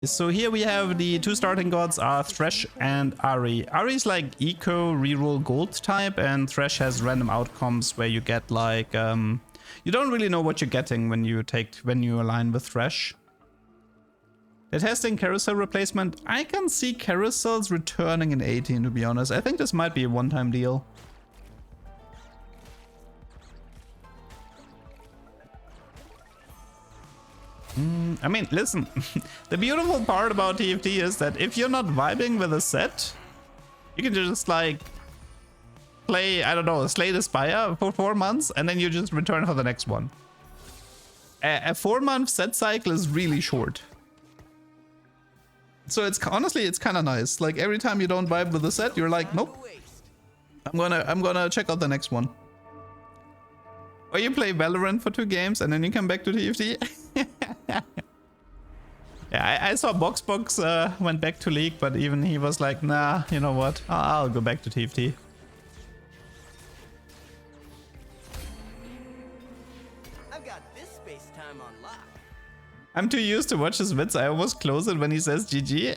So here we have the two starting gods are Thresh and Ahri. Ahri is like eco reroll gold type, and Thresh has random outcomes where you get like you don't really know what you're getting when you align with Thresh. They're testing carousel replacement. I can see carousels returning in 18, to be honest. I think this might be a one-time deal. I mean, listen, the beautiful part about TFT is that if you're not vibing with a set, you can just like play, I don't know, Slay the Spire for 4 months and then you just return for the next one. A 4-month set cycle is really short. So it's honestly, it's kind of nice. Like every time you don't vibe with the set, you're like, nope, I'm gonna check out the next one. Or you play Valorant for 2 games and then you come back to TFT. Yeah, I saw Boxbox went back to League, but even he was like, nah, you know what? I'll go back to TFT. I've got this space time on lock. I'm too used to watch his vids. I almost close it when he says GG.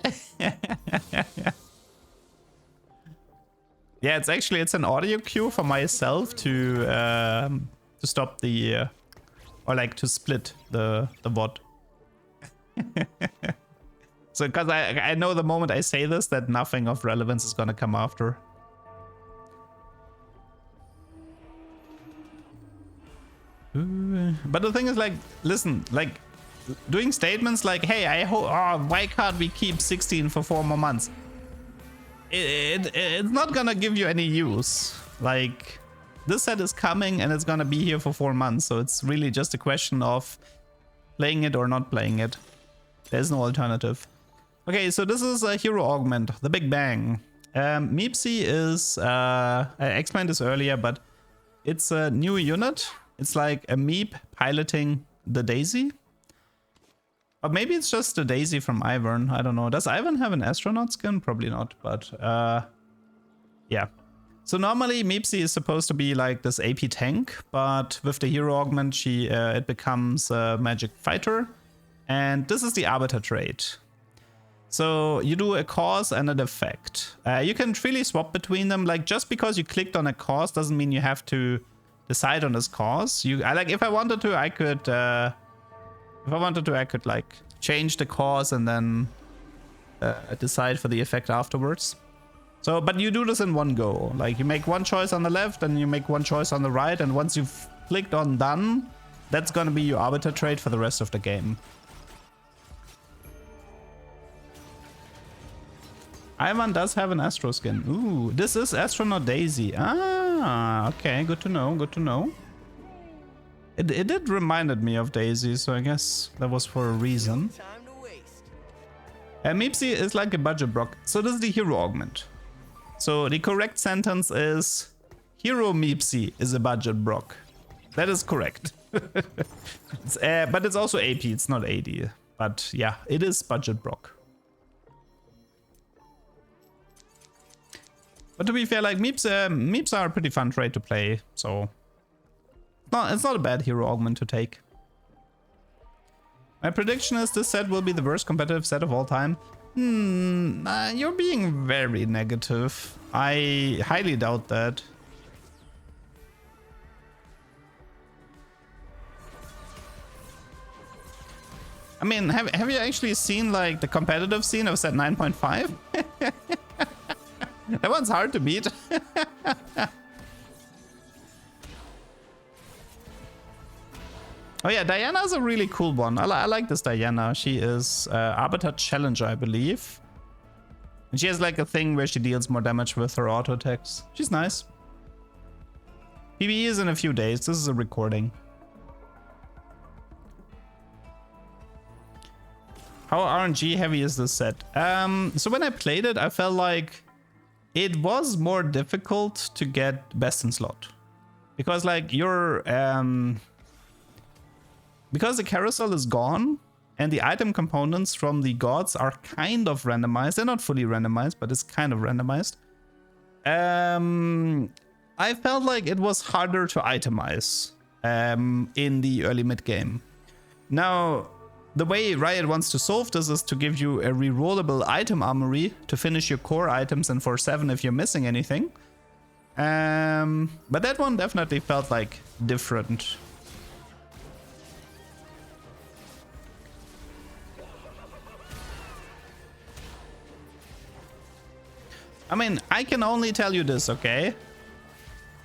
Yeah, it's an audio cue for myself to stop the or like to split the VOD. So because I know the moment I say this that nothing of relevance is gonna come after. But the thing is, like, listen, like doing statements like, hey, I hope, why can't we keep 16 for 4 more months? It's not gonna give you any use. Like, this set is coming and it's gonna be here for 4 months, so it's really just a question of playing it or not playing it. There's no alternative. Okay, so this is a Hero Augment, the Big Bang. Meepsy is, I explained this earlier, but it's a new unit. It's like a Meep piloting the Daisy. Or maybe it's just the Daisy from Ivern, I don't know. Does Ivern have an astronaut skin? Probably not, but yeah. So normally Meepsy is supposed to be like this AP tank, but with the Hero Augment, it becomes a magic fighter. And this is the Arbiter trait. So you do a cause and an effect. You can freely swap between them. Like, just because you clicked on a cause doesn't mean you have to decide on this cause. If I wanted to, I could like change the cause and then decide for the effect afterwards. So, but you do this in one go. Like, you make one choice on the left and you make one choice on the right, and once you've clicked on done, that's gonna be your Arbiter trait for the rest of the game. Ivan does have an Astro skin. Ooh, this is Astronaut Daisy. Ah, okay, good to know, good to know. It did reminded me of Daisy, so I guess that was for a reason. Meepsy is like a budget brock. So this is the Hero Augment. So the correct sentence is Hero Meepsy is a budget brock. That is correct. But it's also AP, it's not AD. But yeah, it is budget brock. But to be fair, like Meeps are a pretty fun trait to play, so it's not a bad Hero Augment to take. My prediction is this set will be the worst competitive set of all time. You're being very negative. I highly doubt that. I mean, have you actually seen like the competitive scene of set 9.5? That one's hard to beat. Oh yeah, Diana's a really cool one. I like this Diana. She is Arbiter Challenger, I believe. And she has like a thing where she deals more damage with her auto attacks. She's nice. PvE is in a few days. This is a recording. How RNG heavy is this set? So when I played it, I felt like it was more difficult to get best in slot. Because like because the carousel is gone and the item components from the gods are kind of randomized. They're not fully randomized, but it's kind of randomized. I felt like it was harder to itemize in the early mid game. Now, the way Riot wants to solve this is to give you a rerollable item armory to finish your core items and for 7 if you're missing anything. But that one definitely felt like different. I mean, I can only tell you this, okay?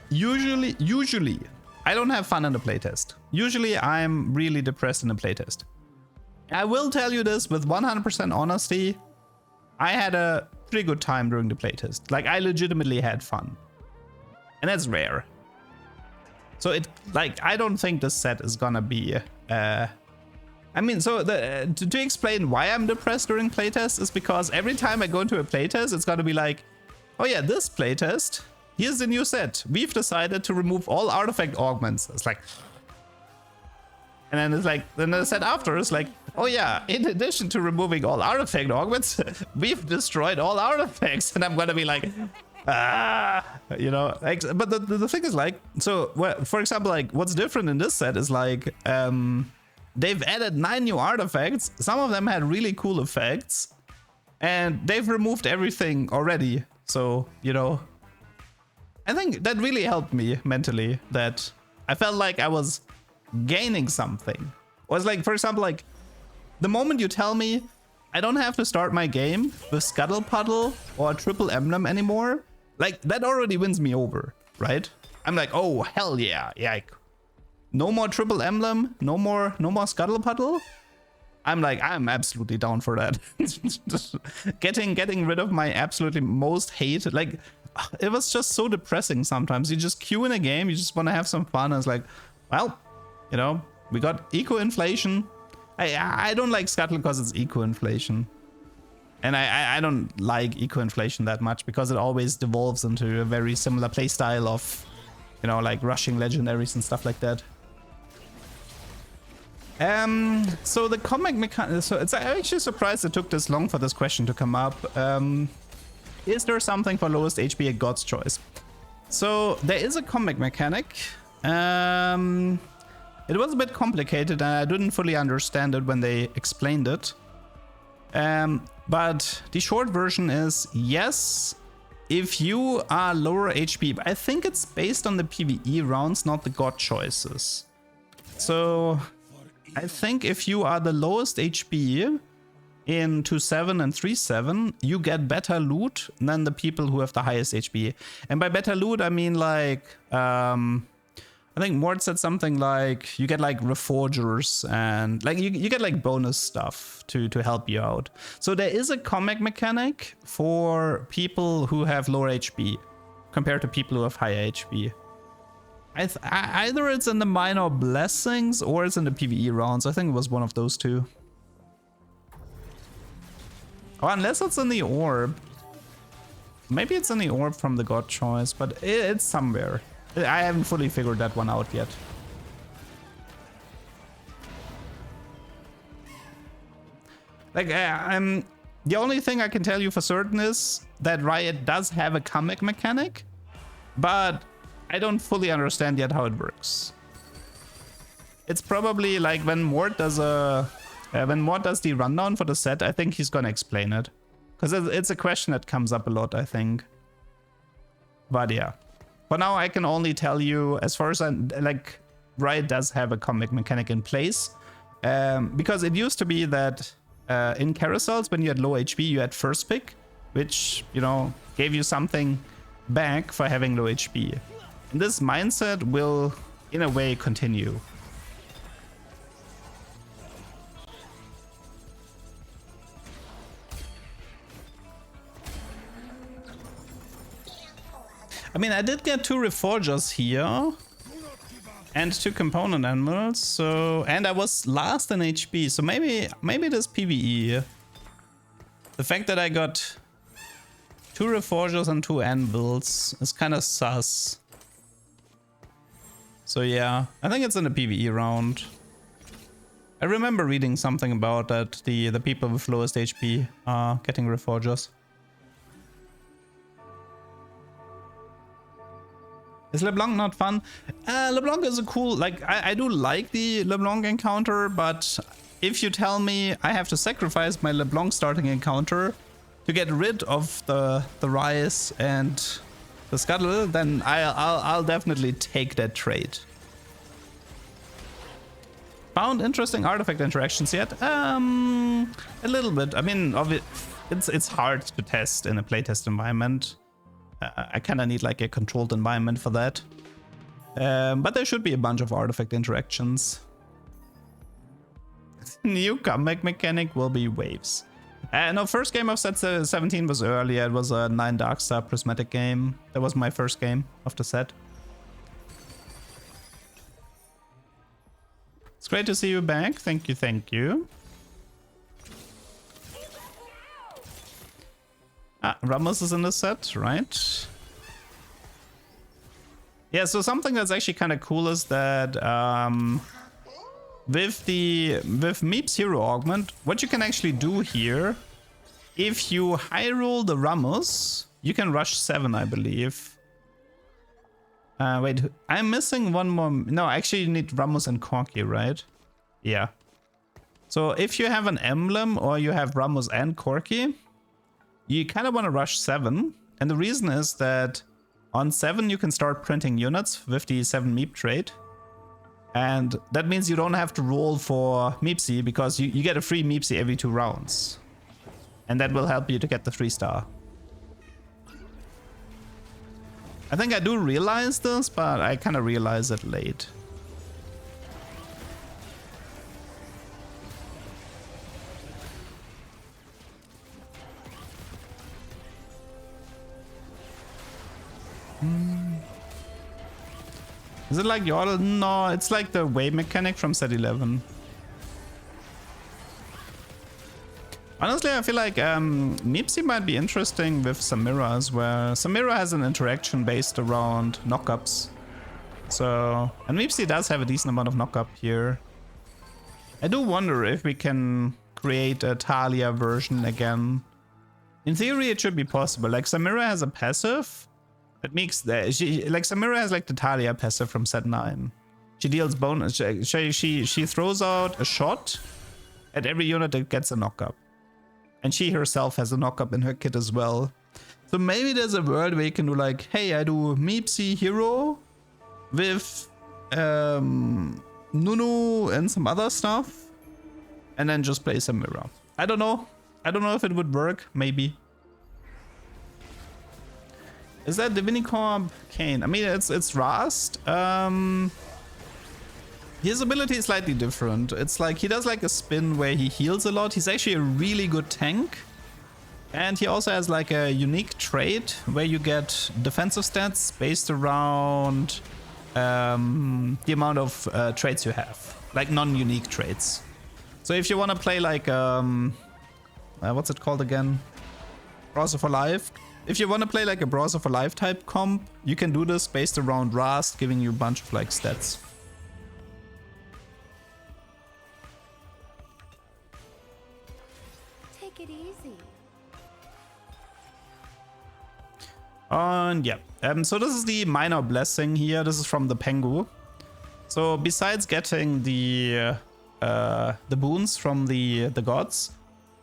Usually, I don't have fun in the playtest. Usually, I'm really depressed in the playtest. I will tell you this with 100% honesty. I had a pretty good time during the playtest. Like, I legitimately had fun. And that's rare. So I don't think this set is gonna be, I mean, so to explain why I'm depressed during playtest is because every time I go into a playtest, it's gonna be like, oh yeah, this playtest, here's the new set. We've decided to remove all artifact augments. It's like, and then it's like, then the set after is like, oh yeah, in addition to removing all artifact augments, we've destroyed all artifacts. And I'm gonna be like, you know, like, but the thing is like, so for example, like what's different in this set is like, they've added 9 new artifacts. Some of them had really cool effects and they've removed everything already. So, you know, I think that really helped me mentally, that I felt like I was gaining something. It was like, for example, like the moment you tell me I don't have to start my game with Scuttle Puddle or Triple Emblem anymore, like that already wins me over, right? I'm like, oh, hell yeah. Yeah. No more Triple Emblem, no more Scuttle Puddle. I'm like, I'm absolutely down for that. getting rid of my absolutely most hate. Like, it was just so depressing sometimes. You just queue in a game, you just want to have some fun. And it's like, well, you know, we got eco-inflation. I don't like Scuttle because it's eco-inflation. And I don't like eco-inflation that much because it always devolves into a very similar playstyle of, you know, like rushing legendaries and stuff like that. So the comic mechanic, so I'm actually surprised it took this long for this question to come up. Is there something for lowest HP at God's Choice? So there is a comic mechanic. It was a bit complicated and I didn't fully understand it when they explained it. But the short version is yes, if you are lower HP. I think it's based on the PvE rounds, not the God choices. So I think if you are the lowest HP in 2.7 and 3.7, you get better loot than the people who have the highest HP. And by better loot, I mean like, I think Mort said something like you get like reforgers and like you get like bonus stuff to help you out. So there is a comic mechanic for people who have lower HP compared to people who have higher HP. Either it's in the minor blessings or it's in the PvE rounds. I think it was one of those two. Oh, unless it's in the orb. Maybe it's in the orb from the God choice, but it's somewhere. I haven't fully figured that one out yet. Like, the only thing I can tell you for certain is that Riot does have a comic mechanic, but I don't fully understand yet how it works. It's probably like when Mort does the rundown for the set, I think he's gonna explain it. Because it's a question that comes up a lot, I think. But yeah. For now, I can only tell you, as far as like, Riot does have a comic mechanic in place. Because it used to be that in carousels, when you had low HP, you had first pick, which, you know, gave you something back for having low HP. And this mindset will, in a way, continue. I mean, I did get 2 reforgers here and 2 component animals, so, and I was last in HP, so maybe it is PvE. The fact that I got 2 reforgers and 2 anvils is kind of sus. So yeah, I think it's in the PvE round. I remember reading something about that the people with lowest HP are getting reforgers. Is Leblanc not fun? Leblanc is a cool, like, I do like the Leblanc encounter, but if you tell me I have to sacrifice my Leblanc starting encounter to get rid of the Rise and the Scuttle, then I'll definitely take that trade. Found interesting artifact interactions yet? A little bit. I mean, it's hard to test in a playtest environment. I kind of need like a controlled environment for that. But there should be a bunch of artifact interactions. New comeback mechanic will be waves. No, first game of set 17 was earlier. It was a 9 Darkstar prismatic game. That was my first game of the set. It's great to see you back. Thank you, thank you. Ramos is in the set, right? Yeah, so something that's actually kind of cool is that with Meep's Hero Augment, what you can actually do here, if you high roll the Ramos, you can rush 7, I believe. Wait, I'm missing one more. No, actually you need Ramos and Corky, right? Yeah. So if you have an emblem or you have Ramos and Corky, you kind of want to rush 7. And the reason is that on 7 you can start printing units with the 7 Meep trait. And that means you don't have to roll for Meepsy because you get a free Meepsy every 2 rounds. And that will help you to get the 3-star. I think I do realize this, but I kind of realize it late. Is it like Yordle? No, it's like the wave mechanic from set 11. Honestly, I feel like Meepsy might be interesting with Samira as well. Samira has an interaction based around knockups. So, and Meepsy does have a decent amount of knockup here. I do wonder if we can create a Talia version again. In theory, it should be possible. Like Samira has a passive. That makes that like Samira has like the Talia passive from set 9. She deals bonus. She throws out a shot at every unit that gets a knockup. And she herself has a knockup in her kit as well. So maybe there's a world where you can do like, hey, I do Meepsy Hero with Nunu and some other stuff. And then just play Samira. I don't know. I don't know if it would work. Maybe. Is that Divinicorp Kane? I mean, it's Rast. His ability is slightly different. It's like he does like a spin where he heals a lot. He's actually a really good tank. And he also has like a unique trait where you get defensive stats based around the amount of traits you have. Like non-unique traits. So if you want to play like, what's it called again? Browser for Life. If you want to play like a Browser for Life type comp, you can do this based around Rast, giving you a bunch of like stats. Take it easy. And yeah, so this is the minor blessing here. This is from the Pengu. So besides getting the boons from the gods,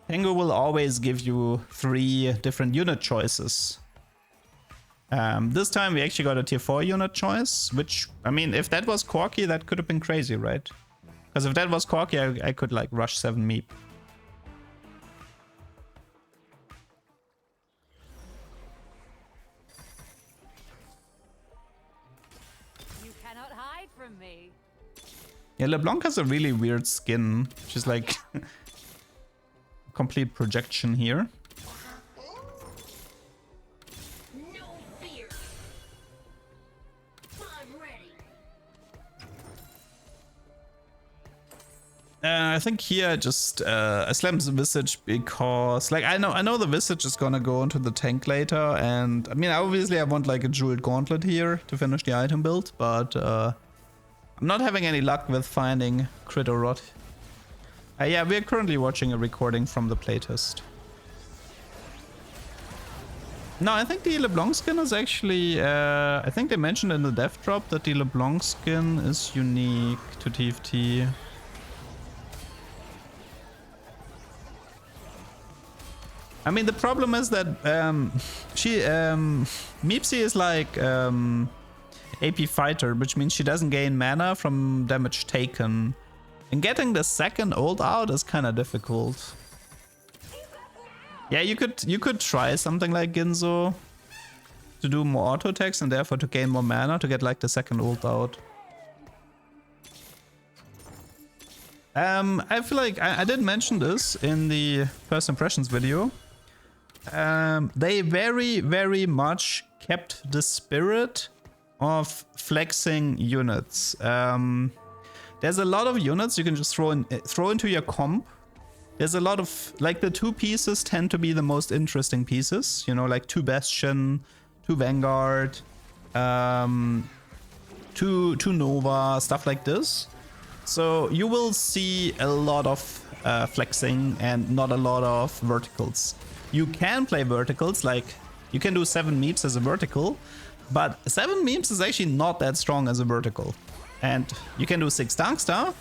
Pengu will always give you 3 different unit choices. This time we actually got a tier 4 unit choice, which, I mean, if that was Corky, that could have been crazy, right? Because if that was Corky, I could like rush 7 Meep. You cannot hide from me. Yeah, Leblanc has a really weird skin. She's like complete projection here. No fear. I'm ready. I think here I just I slammed the Visage because like I know the Visage is gonna go into the tank later, and I mean obviously I want like a jeweled gauntlet here to finish the item build, but I'm not having any luck with finding crit or rot. Yeah, we're currently watching a recording from the playtest. No, I think the Leblanc skin is actually... I think they mentioned in the dev drop that the Leblanc skin is unique to TFT. I mean, the problem is that Meepsy is like AP fighter, which means she doesn't gain mana from damage taken. And getting the second ult out is kind of difficult. Yeah, you could try something like Ginzo to do more auto attacks and therefore to gain more mana to get like the second ult out. I feel like I did mention this in the first impressions video. They very, very much kept the spirit of flexing units. There's a lot of units you can just throw into your comp. There's a lot of, like, the 2 pieces tend to be the most interesting pieces, you know, like 2 Bastion, 2 Vanguard, 2 Nova, stuff like this. So you will see a lot of flexing and not a lot of verticals. You can play verticals, like you can do 7 Meeps as a vertical, but 7 Meeps is actually not that strong as a vertical. And you can do 6 Darkstar,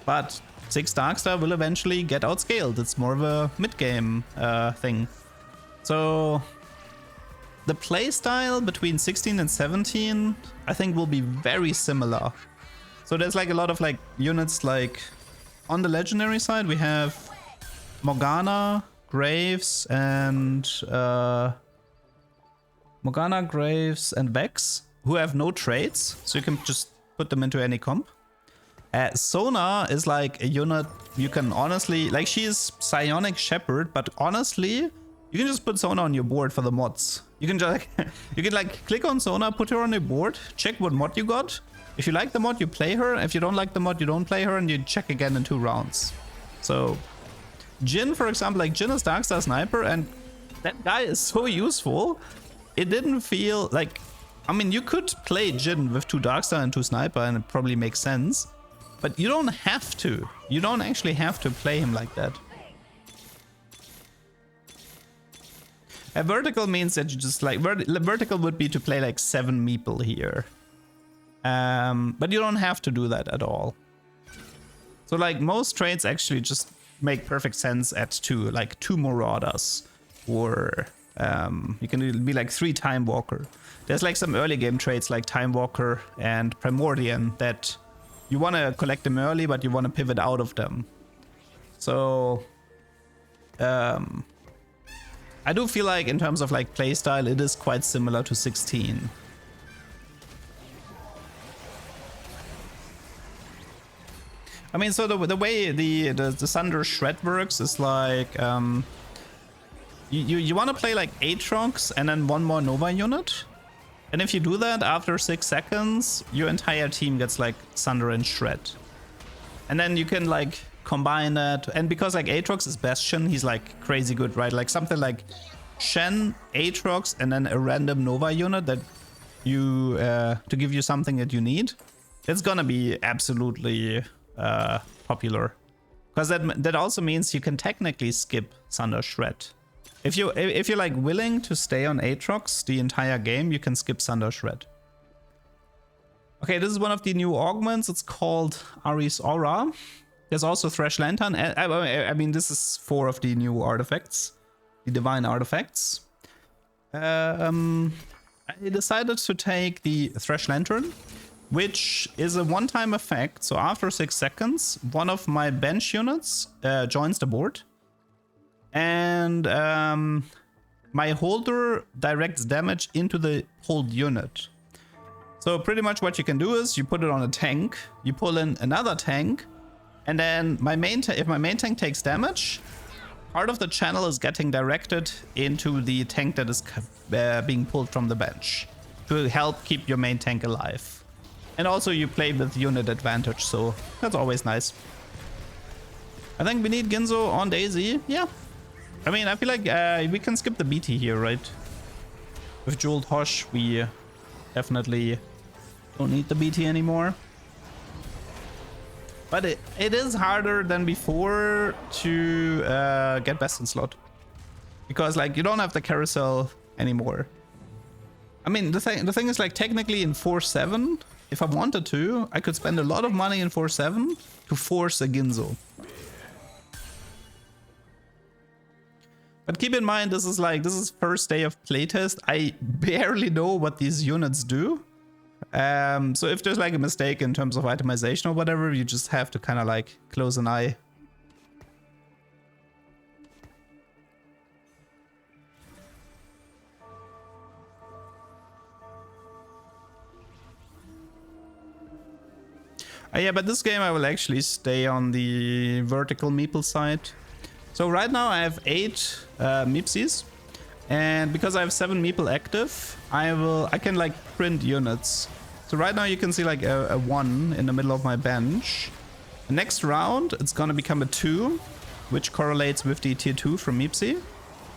but 6 Darkstar will eventually get outscaled. It's more of a mid-game thing. So the playstyle between 16 and 17, I think, will be very similar. So there's like a lot of like units, like on the legendary side we have Morgana, Graves, and Vex, who have no traits, so you can just put them into any comp. Sona is like a unit you can honestly, like, she's Psionic Shepherd, but honestly, you can just put Sona on your board for the mods. You can just you can like click on Sona, put her on your board, check what mod you got. If you like the mod, you play her. If you don't like the mod, you don't play her, and you check again in 2 rounds. So Jhin, for example, like Jhin is Darkstar Sniper, and that guy is so useful. It didn't feel like, I mean, you could play Jhin with 2 Darkstar and 2 Sniper, and it probably makes sense. But you don't have to. You don't actually have to play him like that. A vertical means that you just like, vertical would be to play like 7 meeple here. But you don't have to do that at all. So like most trades actually just make perfect sense at 2, like 2 Marauders, or you can be like 3 Time Walker. There's like some early game trades like Time Walker and Primordian that you want to collect them early, but you want to pivot out of them. So I do feel like in terms of like playstyle, it is quite similar to 16. I mean, so the way the Thunder Shred works is like you want to play like Aatrox and then 1 more Nova unit, and if you do that after 6 seconds, your entire team gets like Thunder and Shred, and then you can like combine that. And because like Aatrox is Bastion, he's like crazy good, right? Like something like Shen, Aatrox, and then a random Nova unit that you to give you something that you need. It's gonna be absolutely popular, because that also means you can technically skip Thunder Shred. If you're like willing to stay on Aatrox the entire game, you can skip Thunder Shred. Okay, this is one of the new augments. It's called Ari's Aura. There's also Thresh Lantern. I mean, this is 4 of the new artifacts, the divine artifacts. I decided to take the Thresh Lantern, which is a one-time effect. So after 6 seconds, one of my bench units joins the board, and my holder directs damage into the hold unit. So pretty much what you can do is you put it on a tank, you pull in another tank, and then if my main tank takes damage, part of the channel is getting directed into the tank that is being pulled from the bench to help keep your main tank alive. And also you play with unit advantage, so that's always nice. I think we need Ginzo on Daisy. Yeah. I mean, I feel like we can skip the BT here, right? With Jeweled Hosh, we definitely don't need the BT anymore. But it is harder than before to get best in slot, because like you don't have the carousel anymore. I mean, the thing is, like, technically in 4-7, if I wanted to, I could spend a lot of money in 4-7 to force a Ginzo. But keep in mind, this is first day of playtest. I barely know what these units do. So if there's like a mistake in terms of itemization or whatever, you just have to kind of like close an eye. Yeah, but this game I will actually stay on the vertical meeple side. So right now I have 8 Meepsies, and because I have 7 meeple active, I can like print units. So right now you can see like a 1 in the middle of my bench. The next round it's gonna become a 2, which correlates with the tier 2 from Meepsy,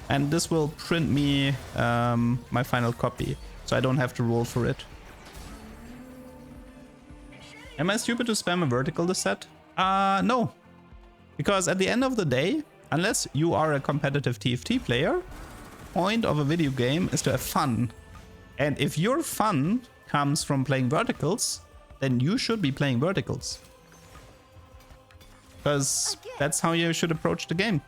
and this will print me my final copy, so I don't have to roll for it. Am I stupid to spam a vertical this set? No. Because at the end of the day, unless you are a competitive TFT player, point of a video game is to have fun. And if your fun comes from playing verticals, then you should be playing verticals. Because that's how you should approach the game.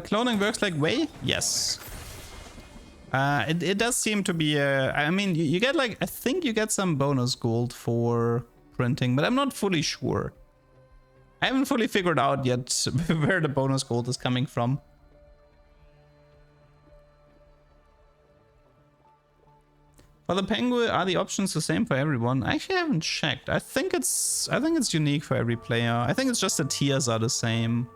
Cloning works like Way? Yes. It does seem to be I mean, you get like, I think you get some bonus gold for printing, but I'm not fully sure. I haven't fully figured out yet where the bonus gold is coming from. For the penguin, are the options the same for everyone? I actually haven't checked. I think it's unique for every player. I think it's just the tiers are the same.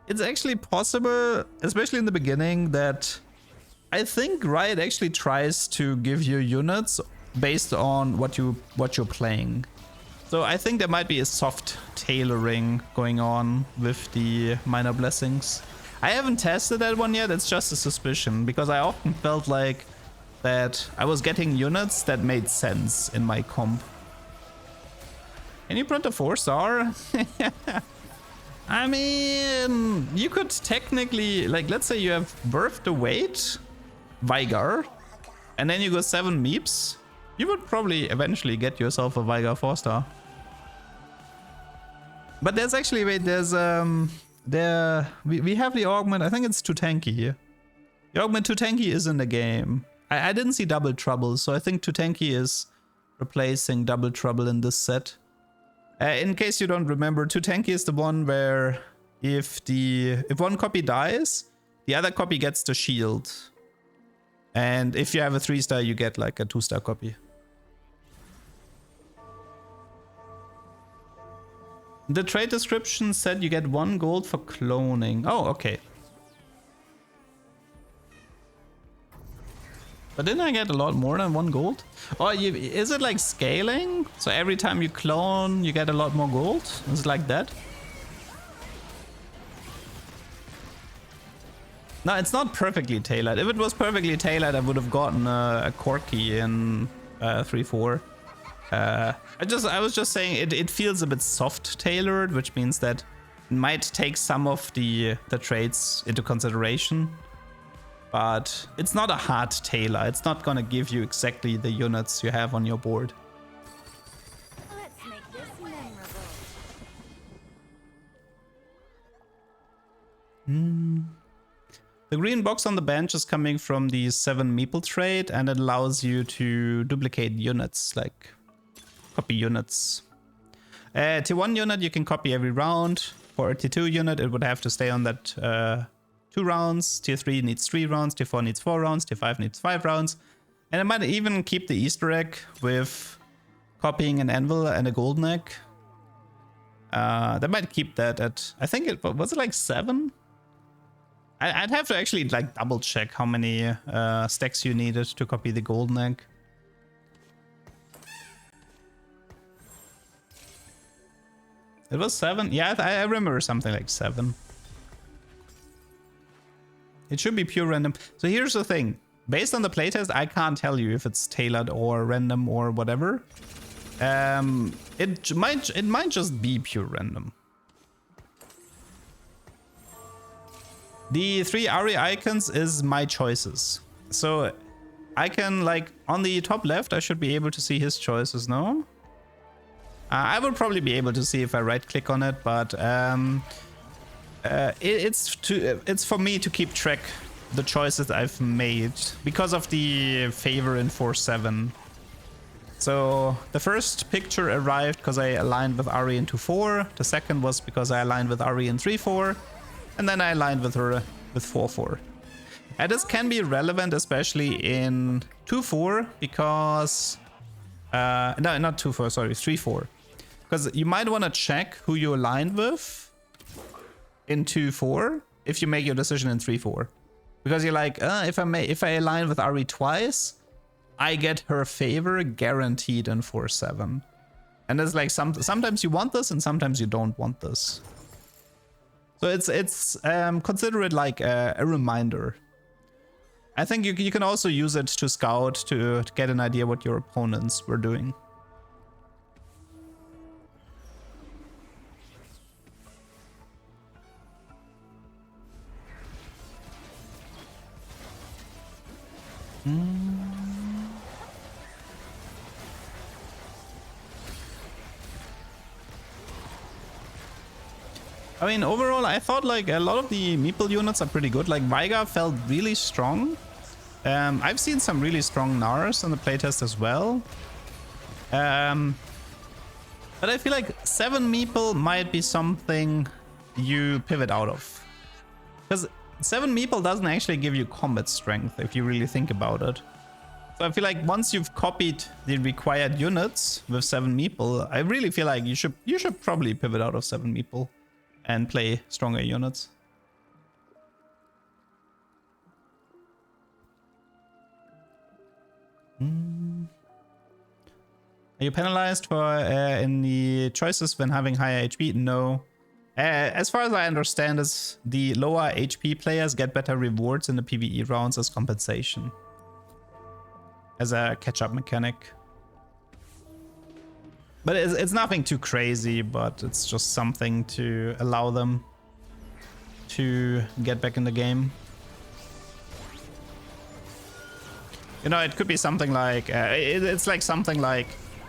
It's actually possible, especially in the beginning, that I think Riot actually tries to give you units based on what you're playing. So I think there might be a soft tailoring going on with the minor blessings. I haven't tested that one yet, it's just a suspicion, because I often felt like that I was getting units that made sense in my comp. Can you print a 4-star? I mean, you could technically, like, let's say you have Worth the Wait, Vigar, and then you go 7 Meeps. You would probably eventually get yourself a Vigar 4-star. But there's actually, wait, there's, we have the Augment, I think it's too tanky. The Augment too tanky is in the game. I didn't see Double Trouble, so I think too tanky is replacing Double Trouble in this set. In case you don't remember, too tanky is the one where if one copy dies, the other copy gets the shield. And if you have a 3-star, you get like a 2-star copy. The trade description said you get 1 gold for cloning. Oh, okay. But didn't I get a lot more than 1 gold? Or is it like scaling? So every time you clone, you get a lot more gold? Is it like that? No, it's not perfectly tailored. If it was perfectly tailored, I would have gotten a Corky in 3-4. I was just saying it feels a bit soft tailored, which means that it might take some of the traits into consideration. But it's not a hard tailor. It's not gonna give you exactly the units you have on your board. Let's make this memorable. The green box on the bench is coming from the 7 meeple trait, and it allows you to duplicate units, like copy units. Tier 1 unit you can copy every round. For a tier 2 unit, it would have to stay on that 2 rounds, tier 3 needs 3 rounds, tier 4 needs 4 rounds, tier 5 needs 5 rounds. And I might even keep the Easter egg with copying an anvil and a golden egg. They might keep that at, I think it was it like 7? I'd have to actually like double check how many stacks you needed to copy the golden egg. It was 7? Yeah, I remember something like 7. It should be pure random. So here's the thing. Based on the playtest, I can't tell you if it's tailored or random or whatever. It might just be pure random. The 3 Ari icons is my choices. So I can, like, on the top left, I should be able to see his choices, no? I will probably be able to see if I right click on it, but it's for me to keep track the choices I've made because of the favor in 4-7. So the first picture arrived because I aligned with Ari in 2-4. The second was because I aligned with Ari in 3-4. And then I aligned with her with 4-4. And this can be relevant, especially in 2-4, because... no, not 2-4, sorry, 3-4. Because you might want to check who you aligned with in 2-4 if you make your decision in 3-4. Because you're like, if I align with Ari twice, I get her favor guaranteed in 4-7. And it's like sometimes you want this and sometimes you don't want this. So it's consider it like a reminder. I think you can also use it to scout to get an idea what your opponents were doing. I mean, overall, I thought like a lot of the meeple units are pretty good. Like Veigar felt really strong. I've seen some really strong Nars in the playtest as well. But I feel like 7 meeple might be something you pivot out of. Because 7 meeple doesn't actually give you combat strength if you really think about it. So I feel like once you've copied the required units with 7 meeple, I really feel like you should probably pivot out of 7 meeple and play stronger units. Are you penalized for in the choices when having higher HP? No. As far as I understand, is the lower HP players get better rewards in the PvE rounds as compensation, as a catch-up mechanic. But it's nothing too crazy, but it's just something to allow them to get back in the game. You know, it could be something like, it's like something like,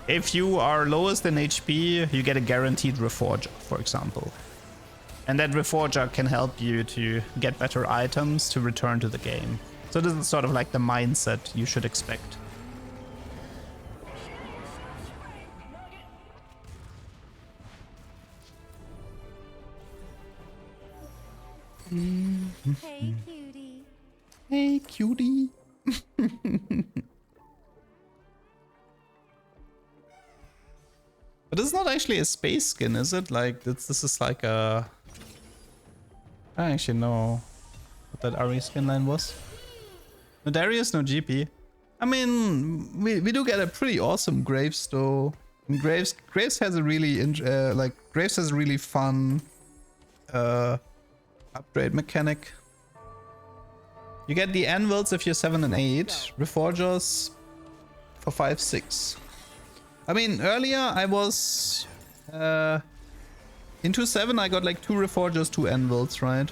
if you are lowest in HP, you get a guaranteed Reforger, for example. And that Reforger can help you to get better items to return to the game. So this is sort of like the mindset you should expect. Hey, cutie. Hey, cutie. But it's not actually a space skin, is it? Like, this is like a... I don't actually know what that Ari skin line was. No Darius, no GP. I mean, we do get a pretty awesome Graves though. And Graves has a really Graves has a really fun upgrade mechanic. You get the anvils if you're 7 and 8, Reforgers for 5, 6. I mean, earlier I was into 7. I got like 2 Reforgers, 2 anvils, right?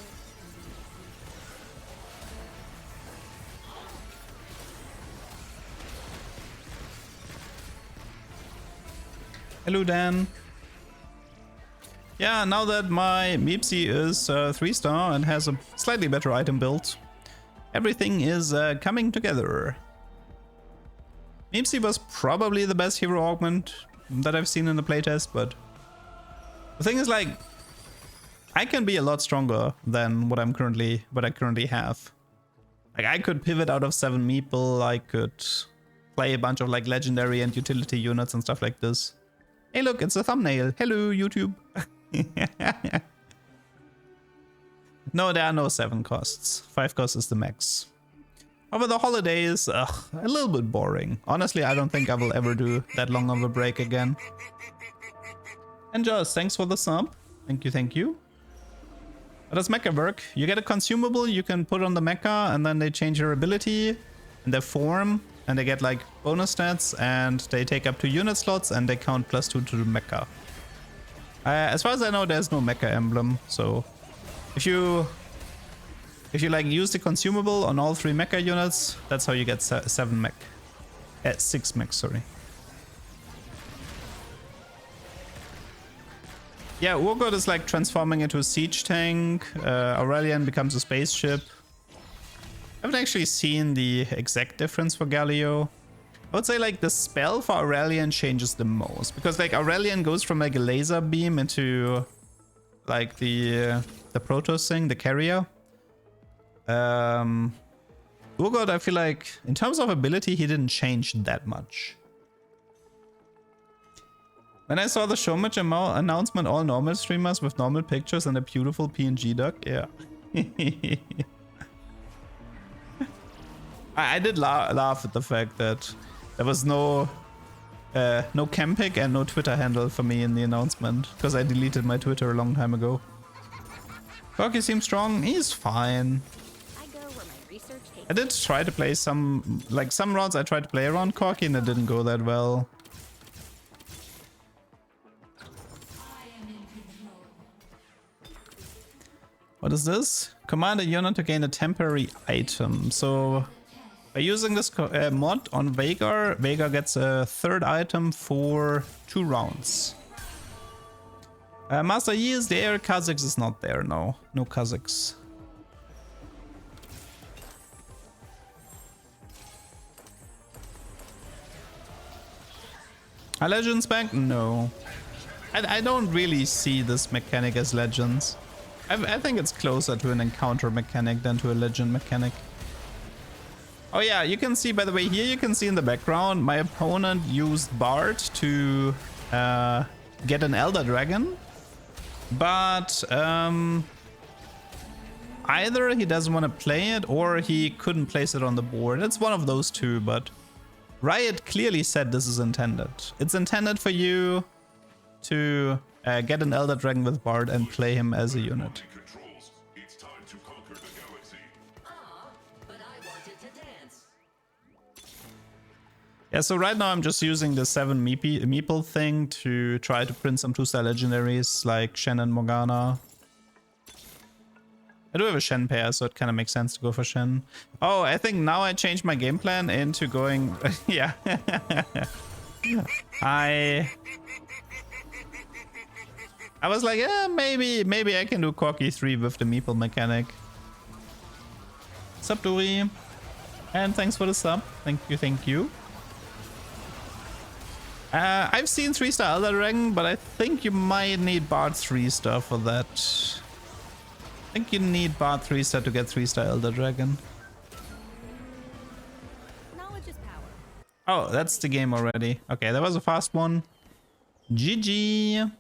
Hello, Dan. Yeah, now that my Meepsy is 3-star and has a slightly better item build, everything is coming together. Meepsy was probably the best hero augment that I've seen in the playtest, but the thing is, like, I can be a lot stronger than what I currently have. Like, I could pivot out of 7 meeple, I could play a bunch of like legendary and utility units and stuff like this. Hey look, it's a thumbnail. Hello, YouTube. No, there are no 7 costs. 5 costs is the max. Over the holidays, a little bit boring. Honestly, I don't think I will ever do that long of a break again. And Joss, thanks for the sub. Thank you, thank you. How does Mecha work? You get a consumable, you can put on the Mecha, and then they change their ability and their form, and they get like bonus stats, and they take up 2 unit slots, and they count +2 to the Mecha. As far as I know, there's no Mecha emblem, so if you If you like use the consumable on all 3 mecha units, that's how you get 7 mech. 6 mech, sorry. Yeah, Urgot is like transforming into a siege tank. Aurelian becomes a spaceship. I haven't actually seen the exact difference for Galio. I would say like the spell for Aurelian changes the most. Because like Aurelian goes from like a laser beam into like the Protoss thing, the carrier. Urgot, I feel like in terms of ability, he didn't change that much. When I saw the showmatch announcement, all normal streamers with normal pictures and a beautiful PNG duck, yeah. I did laugh at the fact that there was no cam pic and no Twitter handle for me in the announcement, because I deleted my Twitter a long time ago. Corky seems strong, he's fine. I did try to play some rounds I tried to play around Corky and it didn't go that well. What is this? Command a unit to gain a temporary item. So by using this mod on Veigar, Veigar gets a 3rd item for 2 rounds. Master Yi is there, Kha'Zix is not there, no. No Kha'Zix. Are Legends back? No. I don't really see this mechanic as Legends. I think it's closer to an encounter mechanic than to a legend mechanic. Oh yeah, you can see, by the way, here you can see in the background, my opponent used Bard to get an Elder Dragon. But either he doesn't want to play it or he couldn't place it on the board. It's one of those two, but Riot clearly said this is intended. It's intended for you to get an Elder Dragon with Bard and play him as a unit. Yeah, so right now I'm just using the 7 Meeple thing to try to print some 2-star legendaries like Shen and Morgana. I do have a Shen pair, so it kind of makes sense to go for Shen. Oh, I think now I changed my game plan into going... yeah. I was like, yeah, maybe I can do Corky 3 with the Meeple mechanic. Sup, Dori? And thanks for the sub. Thank you. I've seen 3-star Elder Dragon, but I think you might need Bard 3-star for that. I think you need Bard 3-star to get 3-star Elder Dragon. Knowledge is power. Oh, that's the game already. Okay, that was a fast one. GG.